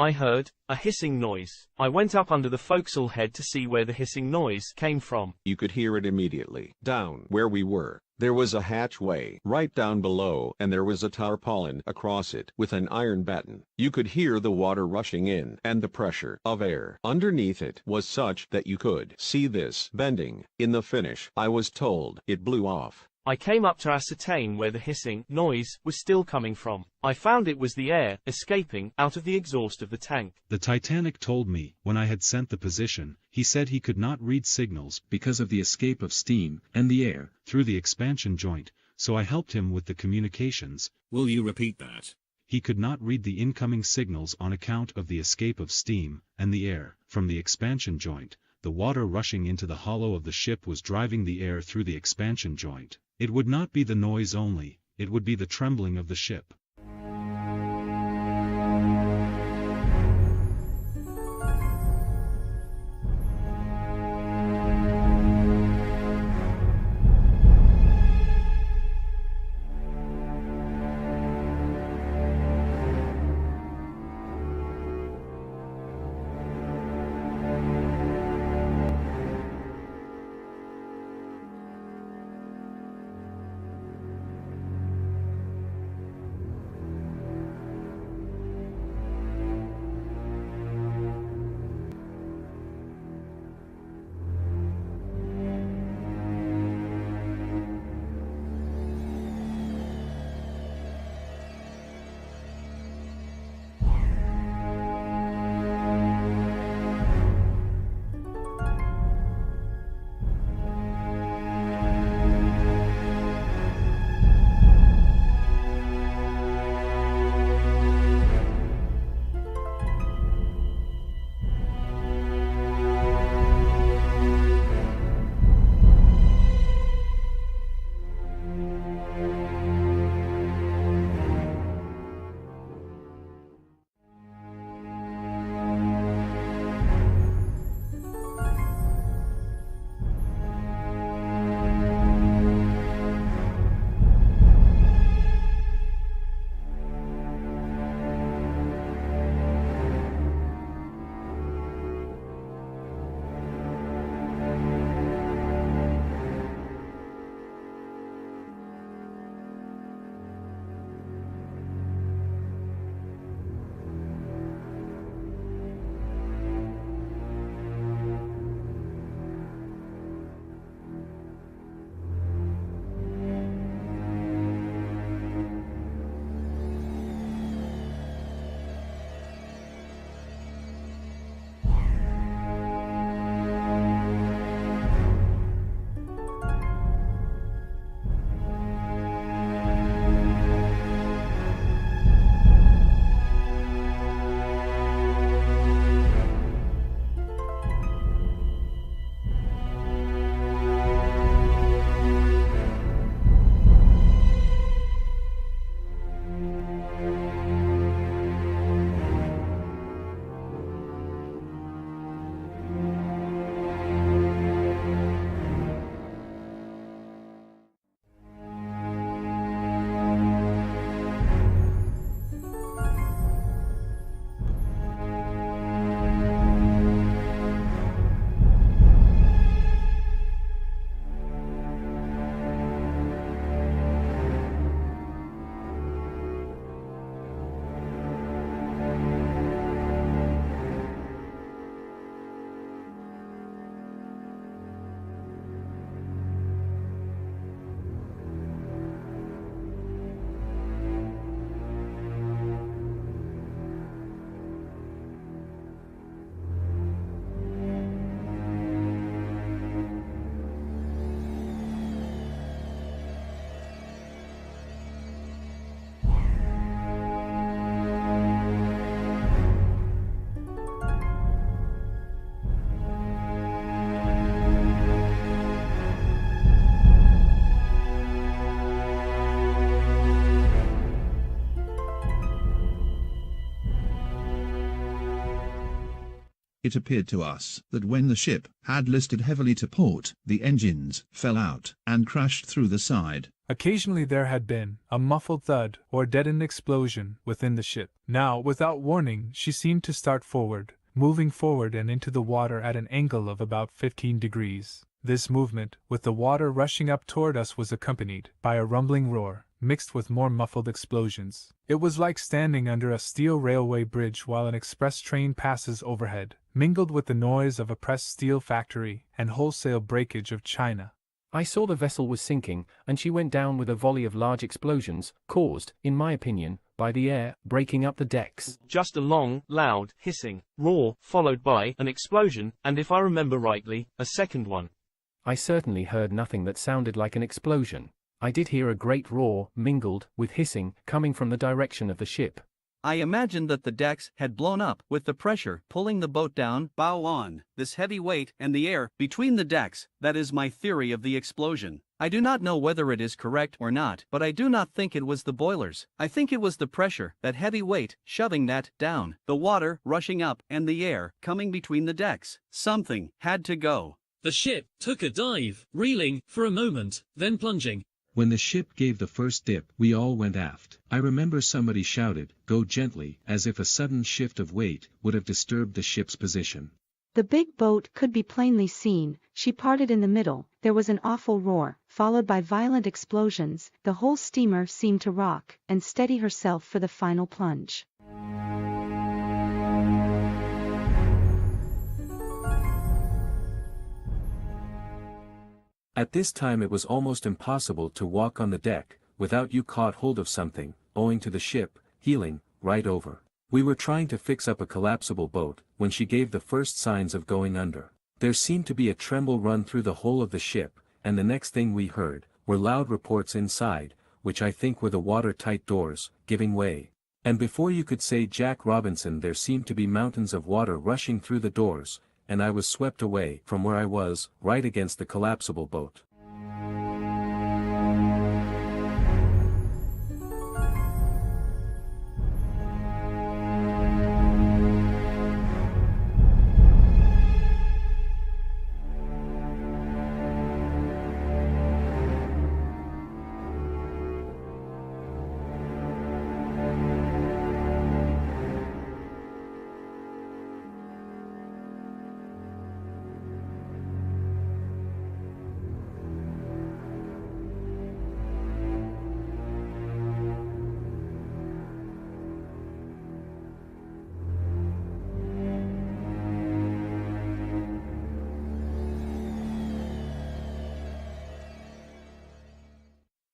I heard a hissing noise. I went up under the forecastle head to see where the hissing noise came from. You could hear it immediately. Down where we were, there was a hatchway right down below, and there was a tarpaulin across it with an iron batten. You could hear the water rushing in, and the pressure of air underneath it was such that you could see this bending. In the finish, I was told it blew off. I came up to ascertain where the hissing noise was still coming from. I found it was the air escaping out of the exhaust of the tank. The Titanic told me, when I had sent the position, he said he could not read signals because of the escape of steam and the air through the expansion joint, so I helped him with the communications. Will you repeat that? He could not read the incoming signals on account of the escape of steam and the air from the expansion joint. The water rushing into the hollow of the ship was driving the air through the expansion joint. It would not be the noise only, it would be the trembling of the ship. it appeared to us that when the ship had listed heavily to port, the engines fell out and crashed through the side. Occasionally there had been a muffled thud or deadened explosion within the ship. Now, without warning, she seemed to start forward, moving forward and into the water at an angle of about 15 degrees. This movement, with the water rushing up toward us, was accompanied by a rumbling roar, mixed with more muffled explosions. It was like standing under a steel railway bridge while an express train passes overhead, mingled with the noise of a pressed steel factory and wholesale breakage of china. I saw the vessel was sinking, and she went down with a volley of large explosions, caused, in my opinion, by the air breaking up the decks. Just a long, loud, hissing roar, followed by an explosion, and if I remember rightly, a second one. I certainly heard nothing that sounded like an explosion. I did hear a great roar, mingled with hissing, coming from the direction of the ship. I imagined that the decks had blown up, with the pressure pulling the boat down, bow on, this heavy weight and the air between the decks. That is my theory of the explosion. I do not know whether it is correct or not, but I do not think it was the boilers. I think it was the pressure, that heavy weight, shoving that down, the water rushing up and the air coming between the decks. Something had to go. The ship took a dive, reeling for a moment, then plunging. When the ship gave the first dip, we all went aft. I remember somebody shouted, "Go gently," as if a sudden shift of weight would have disturbed the ship's position. The big boat could be plainly seen. She parted in the middle. There was an awful roar, followed by violent explosions. The whole steamer seemed to rock and steady herself for the final plunge. At this time it was almost impossible to walk on the deck, without you caught hold of something, owing to the ship heeling right over. We were trying to fix up a collapsible boat, when she gave the first signs of going under. There seemed to be a tremble run through the whole of the ship, and the next thing we heard were loud reports inside, which I think were the watertight doors giving way. And before you could say Jack Robinson, there seemed to be mountains of water rushing through the doors, and I was swept away from where I was, right against the collapsible boat.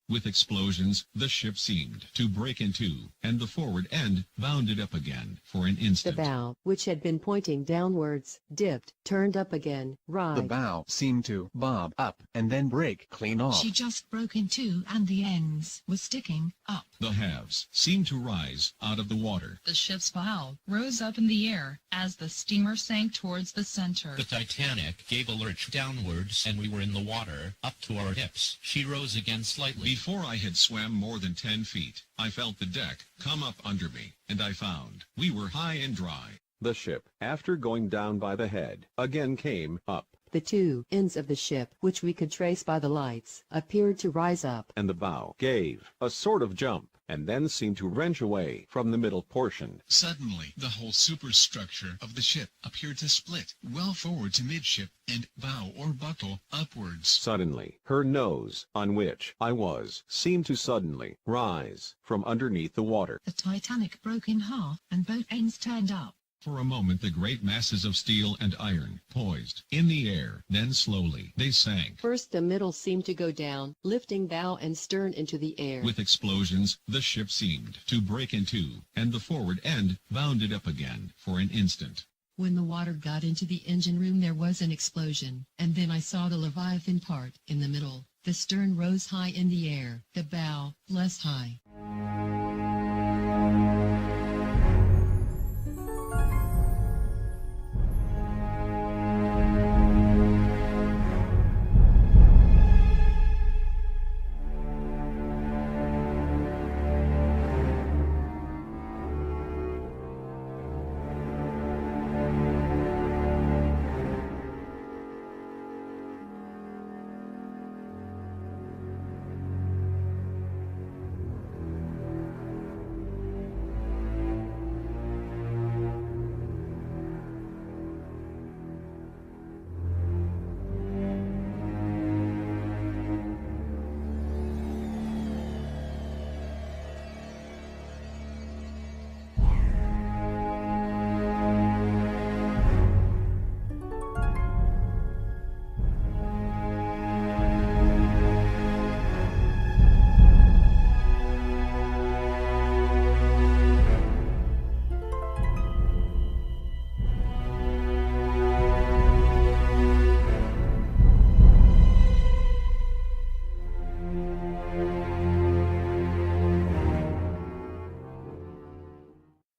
With explosions, the ship seemed to break in two, and the forward end bounded up again for an The instant. bow, which had been pointing downwards, dipped, turned up again, right. The bow seemed to bob up and then break clean off. She just broke in two and the ends were sticking up. The halves seemed to rise out of the water. The ship's bow rose up in the air as the steamer sank towards the center. The Titanic gave a lurch downwards and we were in the water up to our hips. She rose again slightly. Before I had swam more than 10 feet, I felt the deck come up under me, and I found we were high and dry. The ship, after going down by the head, again came up. The two ends of the ship, which we could trace by the lights, appeared to rise up. And the bow gave a sort of jump, and then seemed to wrench away from the middle portion. Suddenly, the whole superstructure of the ship appeared to split, well forward to midship, and bow or buckle upwards. Suddenly, her nose, on which I was, seemed to suddenly rise from underneath the water. The Titanic broke in half and both ends turned up. For a moment the great masses of steel and iron poised in the air, then slowly they sank. First the middle seemed to go down, lifting bow and stern into the air. With explosions, the ship seemed to break in two, and the forward end bounded up again for an instant. When the water got into the engine room, there was an explosion, and then I saw the Leviathan part in the middle. The stern rose high in the air, the bow less high.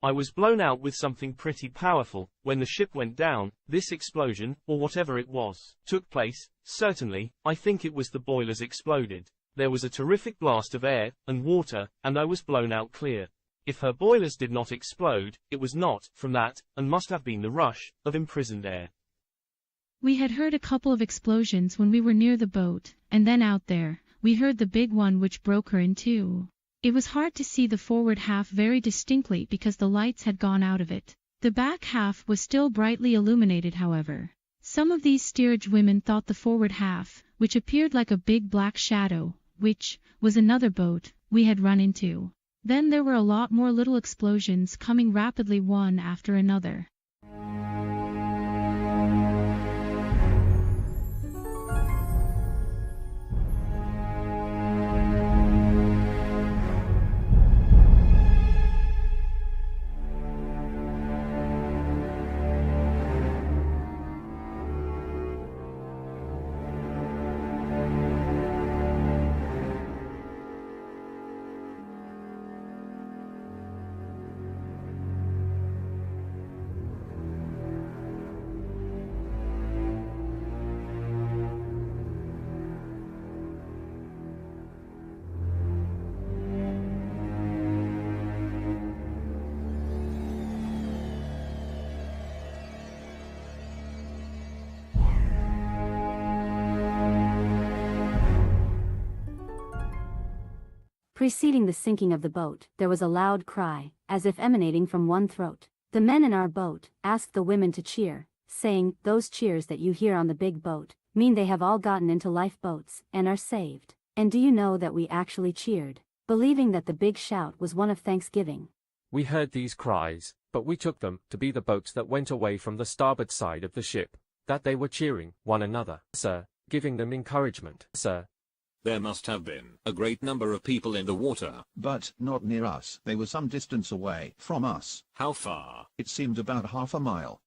I was blown out with something pretty powerful. When the ship went down, this explosion, or whatever it was, took place. Certainly, I think it was the boilers exploded. There was a terrific blast of air and water, and I was blown out clear. If her boilers did not explode, it was not from that, and must have been the rush of imprisoned air. We had heard a couple of explosions when we were near the boat, and then out there, we heard the big one which broke her in two. It was hard to see the forward half very distinctly because the lights had gone out of it. The back half was still brightly illuminated, however. Some of these steerage women thought the forward half, which appeared like a big black shadow, which was another boat we had run into. Then there were a lot more little explosions coming rapidly one after another. Preceding the sinking of the boat, there was a loud cry, as if emanating from one throat. The men in our boat asked the women to cheer, saying, "Those cheers that you hear on the big boat mean they have all gotten into lifeboats and are saved." And do you know that we actually cheered, believing that the big shout was one of thanksgiving? We heard these cries, but we took them to be the boats that went away from the starboard side of the ship, that they were cheering one another, sir, giving them encouragement, sir. There must have been a great number of people in the water. But not near us. They were some distance away from us. How far? It seemed about half a mile.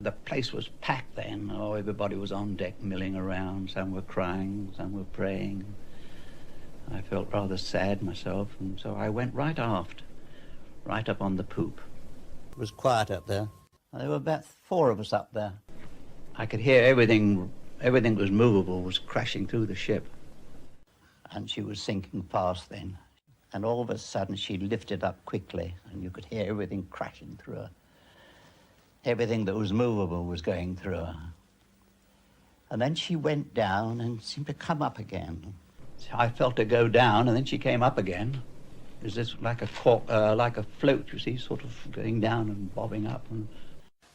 The place was packed then. Oh, everybody was on deck milling around. Some were crying, some were praying. I felt rather sad myself, and so I went right aft, right up on the poop. It was quiet up there. There were about 4 of us up there. I could hear everything that was movable was crashing through the ship. And she was sinking fast then. And all of a sudden she lifted up quickly, and you could hear everything crashing through her. Everything that was movable was going through her. And then she went down and seemed to come up again. So I felt her go down, and then she came up again. It was just like a like a float, you see, sort of going down and bobbing up. And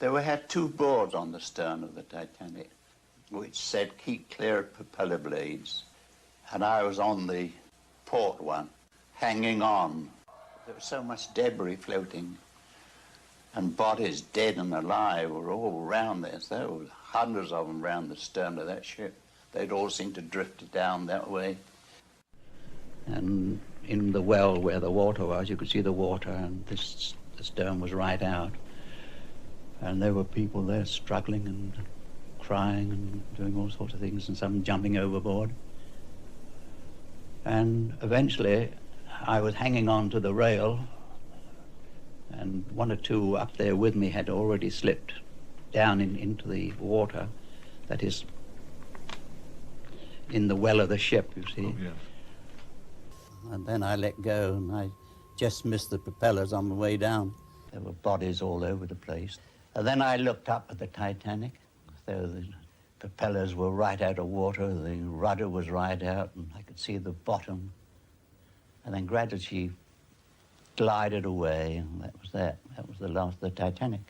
we had 2 boards on the stern of the Titanic, which said, "Keep clear of propeller blades." And I was on the port one, hanging on. There was so much debris floating, and bodies, dead and alive, were all around this. There were hundreds of them around the stern of that ship. They'd all seemed to drift down that way. And in the well where the water was, you could see the water, and the stern was right out. And there were people there struggling and crying and doing all sorts of things, and some jumping overboard. And eventually I was hanging on to the rail, and 1 or 2 up there with me had already slipped down into the water, that is, in the well of the ship, you see. Oh, yeah. And then I let go, and I just missed the propellers on the way down. There were bodies all over the place. And then I looked up at the Titanic. There the propellers were right out of water, the rudder was right out, and I could see the bottom. And then gradually she glided away, and that was that. That was the last of the Titanic.